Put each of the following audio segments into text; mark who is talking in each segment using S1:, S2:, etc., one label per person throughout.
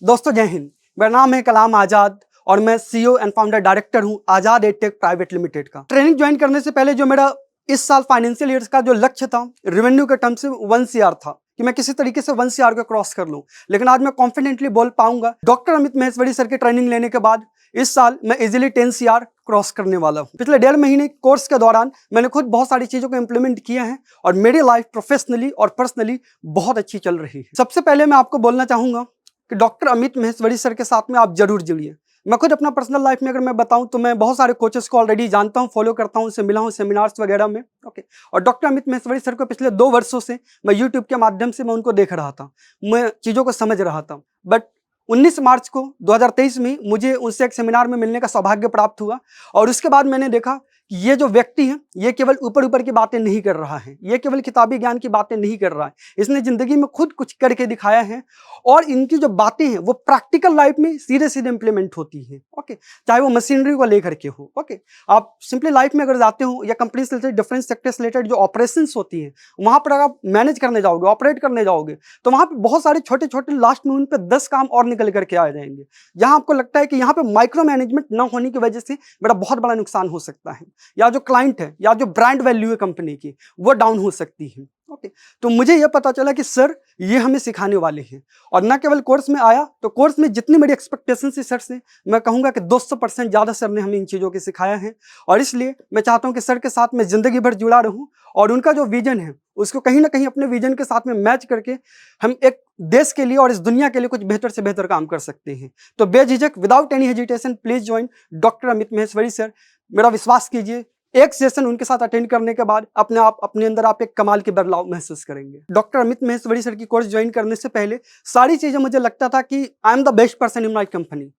S1: दोस्तों जय हिंद। मेरा नाम है कलाम आजाद और मैं सीईओ एंड फाउंडर डायरेक्टर हूं आजाद एडटेक प्राइवेट लिमिटेड का। ट्रेनिंग ज्वाइन करने से पहले जो मेरा इस साल फाइनेंशियल ईयर का जो लक्ष्य था रेवेन्यू के टर्म से 1 CR था कि मैं किसी तरीके से 1 CR को क्रॉस कर लूं, लेकिन आज मैं कॉन्फिडेंटली बोल पाऊंगा डॉक्टर अमित महेश्वरी सर की ट्रेनिंग लेने के बाद इस साल मैं इजीली 10 CR क्रॉस करने वाला हूं। पिछले 1.5 महीने कोर्स के दौरान मैंने खुद बहुत सारी चीजों को इंप्लीमेंट किया है और मेरी लाइफ प्रोफेशनली और पर्सनली बहुत अच्छी चल रही है। सबसे पहले मैं आपको बोलना चाहूंगा कि डॉक्टर अमित महेश्वरी सर के साथ में आप जरूर जुड़िए। मैं खुद अपना पर्सनल लाइफ में अगर मैं बताऊं तो मैं बहुत सारे कोचेस को ऑलरेडी जानता हूं, फॉलो करता हूं, उनसे मिला हूं सेमिनार्स वगैरह में। ओके, और डॉक्टर अमित महेश्वरी सर को पिछले 2 वर्षों से मैं यूट्यूब के माध्यम से मैं उनको देख रहा था, मैं चीज़ों को समझ रहा था। बट 19 मार्च को 2023 में मुझे उनसे एक सेमिनार में मिलने का सौभाग्य प्राप्त हुआ और उसके बाद मैंने देखा कि ये जो व्यक्ति है ये केवल ऊपर ऊपर की बातें नहीं कर रहा है, ये केवल किताबी ज्ञान की बातें नहीं कर रहा है, इसने जिंदगी में खुद कुछ करके दिखाया है और इनकी जो बातें हैं वो प्रैक्टिकल लाइफ में सीधे सीधे इंप्लीमेंट होती है। ओके, चाहे वो मशीनरी को लेकर के हो। ओके, आप सिंपली लाइफ में अगर जाते हो या कंपनी से रिलेटेड डिफरेंट सेक्टर से रिलेटेड जो ऑपरेशंस होती हैं वहां पर अगर आप मैनेज करने जाओगे, ऑपरेट करने जाओगे तो वहां पर बहुत सारे छोटे छोटे लास्ट में उन पर 10 काम और निकल करके आ जाएंगे, जहां आपको लगता है कि यहाँ पे माइक्रो मैनेजमेंट ना होने की वजह से मेरा बहुत बड़ा नुकसान हो सकता है, या जो क्लाइंट है या जो ब्रांड वैल्यू है कंपनी की वो डाउन हो सकती है। ओके, तो मुझे यह पता चला कि सर ये हमें सिखाने वाले हैं और ना केवल कोर्स में आया तो कोर्स में जितनी मेरी एक्सपेक्टेशन थी सर से, मैं कहूँगा कि 200% ज़्यादा सर ने हमें इन चीज़ों की सिखाया है और इसलिए मैं चाहता हूँ कि सर के साथ मैं ज़िंदगी भर जुड़ा रहूँ और उनका जो विजन है उसको कहीं ना कहीं अपने विजन के साथ में मैच करके हम एक देश के लिए और इस दुनिया के लिए कुछ बेहतर से बेहतर काम कर सकते हैं। तो बेझिझक without any hesitation please join doctor Amit Maheshwari sir. मेरा विश्वास कीजिए, एक सेशन उनके साथ अटेंड करने के बाद अपने अंदर आप एक कमाल के बदलाव महसूस करेंगे। डॉक्टर अमित महेश्वरी सर की कोर्स ज्वाइन करने से पहले सारी चीजें मुझे लगता था कि I am the best person in my company,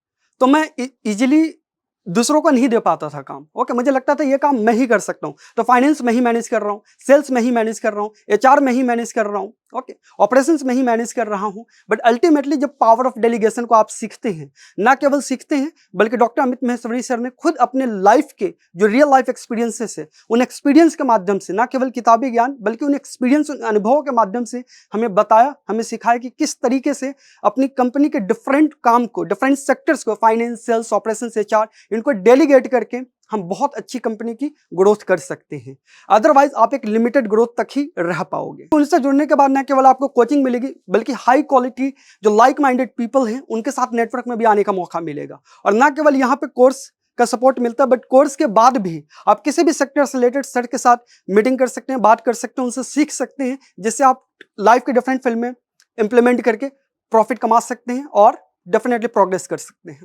S1: तो मैं इजीली दूसरों को नहीं दे पाता था काम। ओके, मुझे लगता था ये काम मैं ही कर सकता हूँ, तो फाइनेंस में ही मैनेज कर रहा हूँ, सेल्स में ही मैनेज कर रहा हूँ, HR में ही मैनेज कर रहा हूँ, ओके, ऑपरेशंस में ही मैनेज कर रहा हूँ। बट अल्टीमेटली जब पावर ऑफ डेलीगेशन को आप सीखते हैं, ना केवल सीखते हैं बल्कि डॉक्टर अमित महेश्वरी सर ने खुद अपने लाइफ के जो रियल लाइफ एक्सपीरियंसेस है उन एक्सपीरियंस के माध्यम से, ना केवल किताबी ज्ञान बल्कि उन एक्सपीरियंस, उन अनुभवों के माध्यम से हमें बताया, हमें सिखाया कि किस तरीके से अपनी कंपनी के डिफरेंट काम को, डिफरेंट सेक्टर्स को, फाइनेंस, सेल्स, ऑपरेशंस, HR, इनको डेलीगेट करके हम बहुत अच्छी कंपनी की ग्रोथ कर सकते हैं। अदरवाइज आप एक लिमिटेड ग्रोथ तक ही रह पाओगे। उनसे जुड़ने के बाद न केवल आपको कोचिंग मिलेगी बल्कि हाई क्वालिटी जो लाइक माइंडेड पीपल हैं उनके साथ नेटवर्क में भी आने का मौका मिलेगा और ना केवल यहाँ पे कोर्स का सपोर्ट मिलता है बट कोर्स के बाद भी आप किसी भी सेक्टर से रिलेटेड सर के साथ मीटिंग कर सकते हैं, बात कर सकते हैं, उनसे सीख सकते हैं, जिससे आप लाइफ के डिफरेंट फील्ड में इंप्लीमेंट करके प्रॉफिट कमा सकते हैं और डेफिनेटली प्रोग्रेस कर सकते हैं।